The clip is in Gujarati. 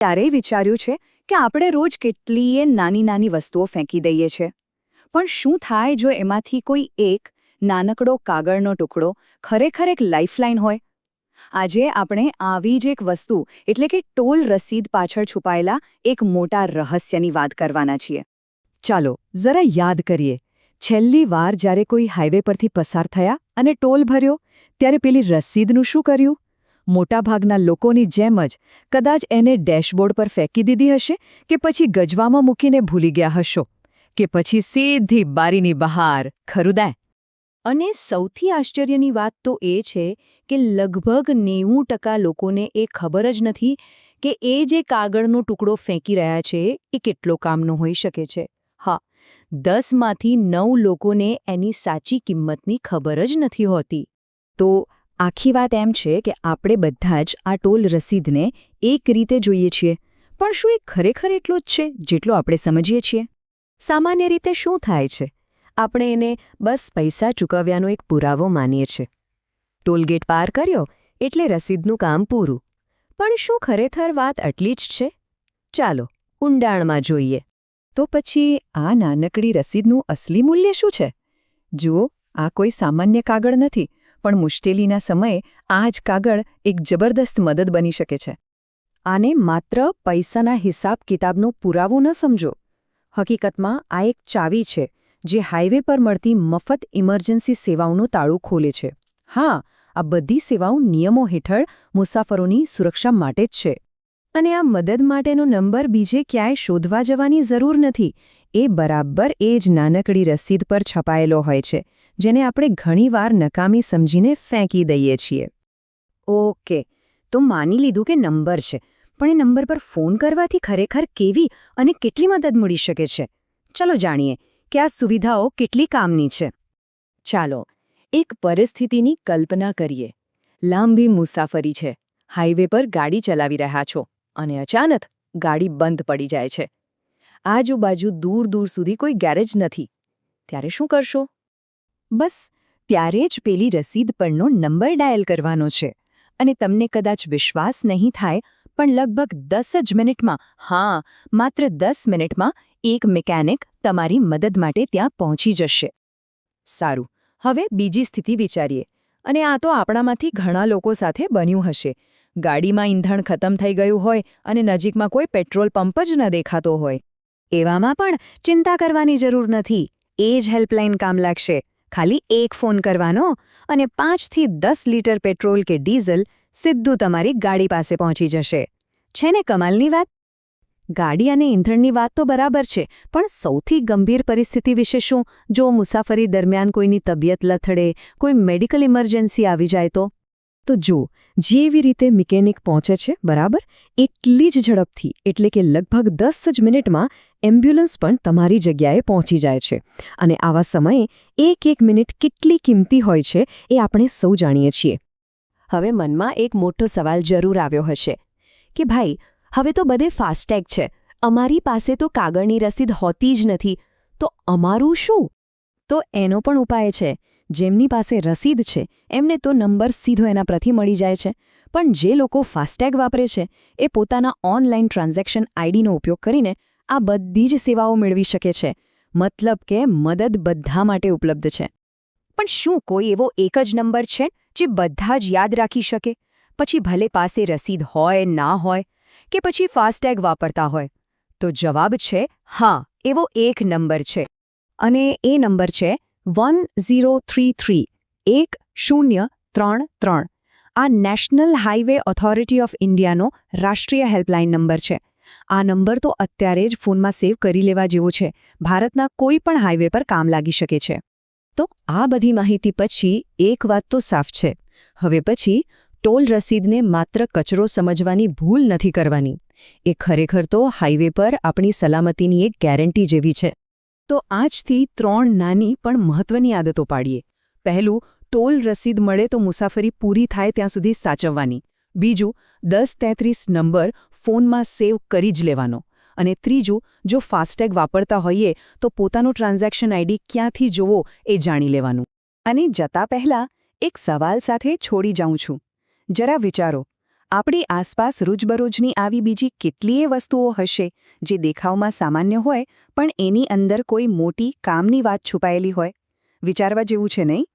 ક્યારેય વિચાર્યું છે કે આપણે રોજ કેટલીય નાની નાની વસ્તુઓ ફેંકી દઈએ છીએ, પણ શું થાય જો એમાંથી કોઈ એક નાનકડો કાગળનો ટુકડો ખરેખર એક લાઇફલાઇન હોય? આજે આપણે આવી જ એક વસ્તુ એટલે કે ટોલ રસીદ પાછળ છુપાયેલા એક મોટા રહસ્યની વાત કરવાના છીએ. ચાલો જરા યાદ કરીએ, છેલ્લી વાર જ્યારે કોઈ હાઈવે પરથી પસાર થયા અને ટોલ ભર્યો ત્યારે પેલી રસીદનું શું કર્યું? મોટાભાગના લોકોની જેમ જ કદાચ એને ડેશબોર્ડ પર ફેંકી દીધી હશે, કે પછી ગજવામાં મૂકીને ભૂલી ગયા હશો, કે પછી સીધી બારીની બહાર, ખરું ને? અને સૌથી આશ્ચર્યની વાત તો એ છે કે લગભગ 90% લોકોને એ ખબર જ નથી કે એ જે કાગળનો ટુકડો ફેંકી રહ્યા છે એ કેટલો કામનો હોઈ શકે છે. હા, 10માંથી 9 લોકોને એની સાચી કિંમતની ખબર જ નથી હોતી. તો આખી વાત એમ છે કે આપણે બધા જ આ ટોલ રસીદને એક રીતે જોઈએ છીએ, પણ શું એ ખરેખર એટલો જ છે જેટલો આપણે સમજીએ છીએ? સામાન્ય રીતે શું થાય છે? આપણે એને બસ પૈસા ચૂકવ્યાનો એક પુરાવો માનીએ છીએ. ટોલગેટ પાર કર્યો એટલે રસીદનું કામ પૂરું. પણ શું ખરેખર વાત આટલી જ છે? ચાલો ઊંડાણમાં જોઈએ. તો પછી આ નાનકડી રસીદનું અસલી મૂલ્ય શું છે? જુઓ, આ કોઈ સામાન્ય કાગળ નથી, પણ મુશ્કેલીના સમયે આ જ કાગળ એક જબરદસ્ત મદદ બની શકે છે. આને માત્ર પૈસાના હિસાબ કિતાબનો પુરાવો ન સમજો. હકીકતમાં આ એક ચાવી છે જે હાઈવે પર મળતી મફત ઇમરજન્સી સેવાઓનું તાળું ખોલે છે. હા, આ બધી સેવાઓ નિયમો હેઠળ મુસાફરોની સુરક્ષા માટે જ છે. અને આ મદદ માટેનો નંબર બીજે ક્યાંય શોધવા જવાની જરૂર નથી. એ બરાબર એ જ નાનકડી રસીદ પર છપાયેલો હોય છે, જેને આપણે ઘણીવાર નકામી સમજીને ફેંકી દઈએ છીએ. ઓકે, તો માની લીધું કે નંબર છે, પણ એ નંબર પર ફોન કરવાથી ખરેખર કેવી અને કેટલી મદદ મળી શકે છે? ચલો જાણીએ કે આ સુવિધાઓ કેટલી કામની છે. ચાલો એક પરિસ્થિતિની કલ્પના કરીએ. લાંબી મુસાફરી છે, હાઈવે પર ગાડી ચલાવી રહ્યા છો અને અચાનક ગાડી બંધ પડી જાય છે. આજુબાજુ દૂર દૂર સુધી કોઈ ગેરેજ નથી. ત્યારે શું કરશો? બસ ત્યારે જ પેલી રસીદ પરનો નંબર ડાયલ કરવાનો છે. અને તમને કદાચ વિશ્વાસ નહીં થાય, પણ લગભગ 10 જ મિનિટમાં, હા, માત્ર 10 મિનિટમાં એક મિકેનિક તમારી મદદ માટે ત્યાં પહોંચી જશે. સારું, હવે બીજી સ્થિતિ વિચારીએ. અને આ તો આપણામાંથી ઘણા લોકો સાથે બન્યું હશે. ગાડીમાં ઈંધણ ખતમ થઈ ગયું હોય અને નજીકમાં કોઈ પેટ્રોલ પંપ જ ન દેખાતો હોય. એવામાં પણ ચિંતા કરવાની જરૂર નથી. એ જ હેલ્પલાઇન કામ લાગશે. ખાલી એક ફોન કરવાનો અને 5 થી 10 લીટર પેટ્રોલ કે ડીઝલ સીધું તમારી ગાડી પાસે પહોંચી જશે. છે ને કમાલની વાત? ગાડી અને ઈંધણની વાત તો બરાબર છે, પણ સૌથી ગંભીર પરિસ્થિતિ વિશે શું? જો મુસાફરી દરમિયાન કોઈની તબિયત લથડે, કોઈ મેડિકલ ઇમરજન્સી આવી જાય તો? તો જો જેવી રીતે મિકેનિક પહોંચે છે, બરાબર એટલી જ ઝડપથી, એટલે કે લગભગ 10 જ મિનિટમાં એમ્બ્યુલન્સ પણ તમારી જગ્યાએ પહોંચી જાય છે. અને આવા સમયે એક મિનિટ કેટલી કિંમતી હોય છે એ આપણે સૌ જાણીએ છીએ. હવે મનમાં એક મોટો સવાલ જરૂર આવ્યો હશે કે ભાઈ, હવે તો બધે ફાસ્ટેગ છે, અમારી પાસે તો કાગળની રસીદ હોતી જ નથી, તો અમારું શું? તો એનો પણ ઉપાય છે. જેમની પાસે રસીદ છે એમને તો નંબર સીધો એના પરથી મળી જાય છે, પણ જે લોકો ફાસ્ટેગ વાપરે છે એ પોતાના ઓનલાઈન ટ્રાન્ઝેક્શન આઈડીનો ઉપયોગ કરીને આ બધી જ સેવાઓ મેળવી શકે છે. મતલબ કે મદદ બધા માટે ઉપલબ્ધ છે. પણ શું કોઈ એવો એક જ નંબર છે જે બધા જ યાદ રાખી શકે, પછી ભલે પાસે રસીદ હોય ના હોય, કે પછી ફાસ્ટેગ વાપરતા હોય? તો જવાબ છે હા, એવો એક નંબર છે. અને એ નંબર છે 1033 1033. આ નેશનલ હાઈવે ઓથોરિટી ઓફ ઇન્ડિયાનો રાષ્ટ્રીય હેલ્પલાઇન નંબર છે. આ નંબર તો અત્યારે જ ફોનમાં સેવ કરી લેવા જેવો છે. ભારતના કોઈ પણ હાઈવે પર કામ લાગી શકે છે. તો આ બધી માહિતી પછી એક વાત તો સાફ છે. હવે પછી ટોલ રસીદને માત્ર કચરો સમજવાની ભૂલ નથી કરવાની. એ ખરેખર તો હાઈવે પર આપણી સલામતીની એક ગેરંટી જેવી છે. તો આજથી 3 નાની પણ મહત્વની આદતો પાડીએ. પહેલું, ટોલ રસીદ મળે તો મુસાફરી પૂરી થાય ત્યાં સુધી સાચવવાની. બીજું, 1033 નંબર ફોનમાં સેવ કરી જ લેવાનો. અને ત્રીજું, જો ફાસ્ટેગ વાપરતા હોઈએ તો પોતાનું ટ્રાન્ઝેક્શન આઈડી ક્યાંથી જોવો એ જાણી લેવાનું. અને જતા પહેલાં એક સવાલ સાથે છોડી જાઉં છું. જરા વિચારો, આપણી આસપાસ રોજબરોજની આવી બીજી કેટલીય વસ્તુઓ હશે જે દેખાવમાં સામાન્ય હોય પણ એની અંદર કોઈ મોટી કામની વાત છુપાયેલી હોય. વિચારવા જેવું છે નહીં?